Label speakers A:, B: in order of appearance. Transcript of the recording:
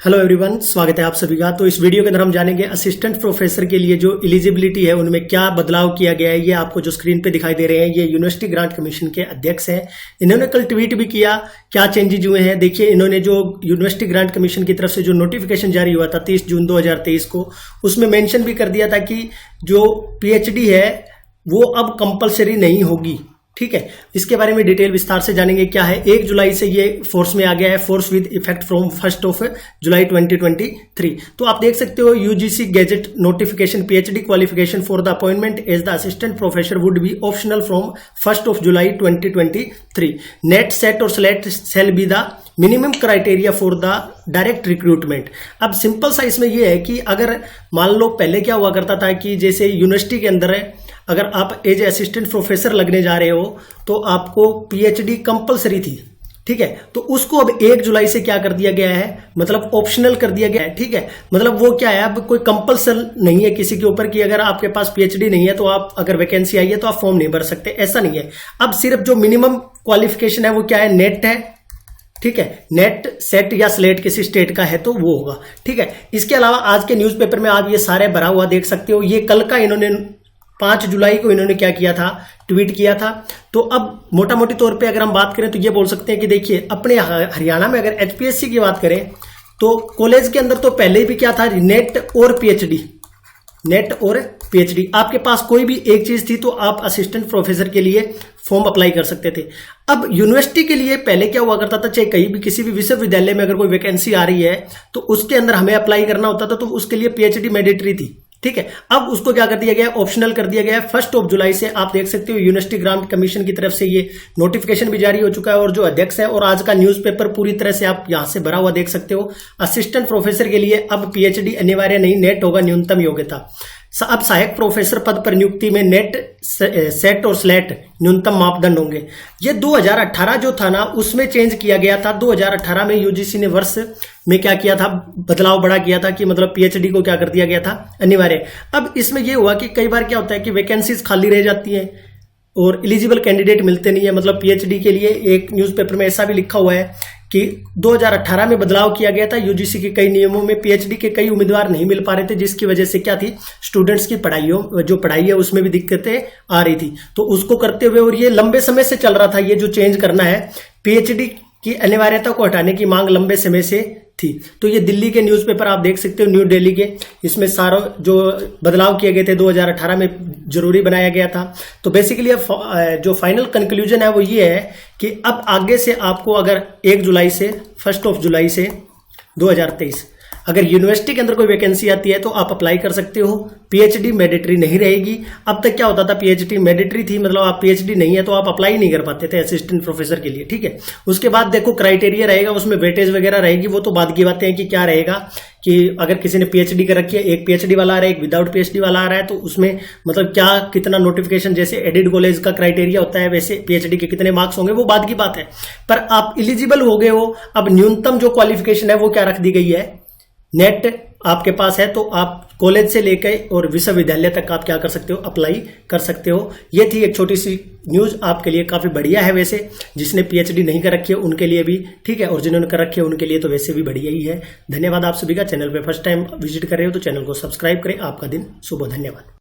A: Hello everyone, स्वागत है आप सभी का। तो इस वीडियो के अंदर हम जानेंगे असिस्टेंट प्रोफेसर के लिए जो एलिजिबिलिटी है उनमें क्या बदलाव किया गया है। ये आपको जो स्क्रीन पे दिखाई दे रहे हैं ये यूनिवर्सिटी ग्रांट कमीशन के अध्यक्ष हैं। इन्होंने कल ट्वीट भी किया, क्या चेंजेज हुए हैं देखिए। इन्होंने जो यूनिवर्सिटी ग्रांट कमीशन की तरफ से जो नोटिफिकेशन जारी हुआ था 30 जून 2023 को, उसमें मेंशन भी कर दिया था कि जो पीएचडी है वो अब कंपलसरी नहीं होगी। ठीक है, इसके बारे में डिटेल विस्तार से जानेंगे। क्या है, 1 जुलाई से ये फोर्स में आ गया है, force with effect from 1 July 2023। तो आप देख सकते हो UGC gazette notification, PhD qualification for the appointment as the assistant professor would be optional from 1 July 2023। NET SET और SLET shall be the minimum criteria for the direct recruitment. अब simple सा इसमें यह है कि अगर मान लो पहले क्या हुआ करता था कि जैसे यूनिवर्सिटी के अंदर है, अगर आप एज असिस्टेंट प्रोफेसर लगने जा रहे हो तो आपको पीएचडी कंपलसरी थी। ठीक है, तो उसको अब 1 जुलाई से क्या कर दिया गया है, मतलब ऑप्शनल कर दिया गया है। ठीक है, मतलब वो क्या है, अब कोई कंपल्सन नहीं है किसी के ऊपर कि अगर आपके पास पीएचडी नहीं है तो आप, अगर वैकेंसी आई है तो आप फॉर्म नहीं भर सकते, ऐसा नहीं है। अब सिर्फ जो मिनिमम क्वालिफिकेशन है वो क्या है, नेट है। ठीक है, नेट सेट या स्लेट किसी स्टेट का है तो वो होगा। ठीक है, इसके अलावा आज के न्यूज़पेपर में आप ये सारे भरा हुआ देख सकते हो। ये कल का इन्होंने 5 जुलाई को इन्होंने क्या किया था, ट्वीट किया था। तो अब मोटा मोटी तौर पे अगर हम बात करें तो ये बोल सकते हैं कि देखिए अपने हरियाणा में अगर एचपीएससी की बात करें तो कॉलेज के अंदर तो पहले ही भी क्या था, नेट और पीएचडी, नेट और पीएचडी। आपके पास कोई भी एक चीज थी तो आप असिस्टेंट प्रोफेसर के लिए फॉर्म अप्लाई कर सकते थे। अब यूनिवर्सिटी के लिए पहले क्या हुआ करता था, चाहे कहीं भी किसी भी विश्वविद्यालय में अगर कोई वैकेंसी आ रही है तो उसके अंदर हमें अप्लाई करना होता था, तो उसके लिए पीएचडी मैंडेटरी थी। ठीक है, अब उसको क्या कर दिया गया, ऑप्शनल कर दिया गया है। 1 जुलाई से आप देख सकते हो यूनिवर्सिटी ग्रांट कमीशन की तरफ से ये नोटिफिकेशन भी जारी हो चुका है और जो अध्यक्ष है, और आज का न्यूज़पेपर पूरी तरह से आप यहां से भरा हुआ देख सकते हो। असिस्टेंट प्रोफेसर के लिए अब पीएचडी अनिवार्य नहीं, नेट होगा न्यूनतम योग्यता। अब सहायक प्रोफेसर पद पर नियुक्ति में नेट सेट और स्लेट न्यूनतम मापदंड होंगे। ये 2018 जो था ना उसमें चेंज किया गया था। 2018 में यूजीसी ने वर्ष में क्या किया था, बदलाव बड़ा किया था कि मतलब पीएचडी को क्या कर दिया गया था, अनिवार्य। अब इसमें यह हुआ कि कई बार क्या होता है कि वैकेंसीज खाली रह जाती हैं और एलिजिबल कैंडिडेट मिलते नहीं है। मतलब पीएचडी के लिए एक न्यूज़पेपर में ऐसा भी लिखा हुआ है कि 2018 में बदलाव किया गया था यूजीसी के कई नियमों में, पीएचडी के कई उम्मीदवार नहीं मिल पा रहे थे, जिसकी वजह से क्या थी, स्टूडेंट्स की पढ़ाई है उसमें भी दिक्कतें आ रही थी। तो उसको करते हुए, और ये लंबे समय से चल रहा था, ये जो चेंज करना है, पीएचडी की अनिवार्यता को हटाने की मांग लंबे समय से थी। तो ये दिल्ली के न्यूज़पेपर आप देख सकते हो, न्यू दिल्ली के, इसमें सारा जो बदलाव किए गए थे 2018 में जरूरी बनाया गया था। तो बेसिकली जो फाइनल कंक्लूजन है वो ये है कि अब आगे से आपको अगर 1 जुलाई से 1 जुलाई से 2023 अगर यूनिवर्सिटी के अंदर कोई वैकेंसी आती है तो आप अप्लाई कर सकते हो। पीएचडी मैंडेटरी नहीं रहेगी। अब तक क्या होता था, पीएचडी मैंडेटरी थी, मतलब आप पीएचडी नहीं है तो आप अप्लाई नहीं कर पाते थे असिस्टेंट प्रोफेसर के लिए। ठीक है, उसके बाद देखो क्राइटेरिया रहेगा, उसमें वेटेज वगैरह रहेगी, वो तो बाद की बातें हैं कि क्या रहेगा कि अगर किसी ने पीएचडी कर रखी है, एक पीएचडी वाला आ रहा है, एक विदाउट पीएचडी वाला आ रहा है, तो उसमें मतलब क्या कितना नोटिफिकेशन, जैसे एडेड कॉलेज का क्राइटेरिया होता है वैसे पीएचडी के कितने मार्क्स होंगे, वो बाद की बात है। पर आप एलिजिबल हो गए हो। अब न्यूनतम जो क्वालिफिकेशन है वो क्या रख दी गई है, नेट आपके पास है तो आप कॉलेज से लेकर और विश्वविद्यालय तक आप क्या कर सकते हो, अप्लाई कर सकते हो। ये थी एक छोटी सी न्यूज, आपके लिए काफी बढ़िया है वैसे। जिसने पीएचडी नहीं कर रखी है उनके लिए भी ठीक है, और जिन्होंने कर रखी है उनके लिए तो वैसे भी बढ़िया ही है। धन्यवाद आप सभी का। चैनल पे फर्स्ट टाइम विजिट कर रहे हो तो चैनल को सब्सक्राइब करें। आपका दिन शुभ हो। धन्यवाद।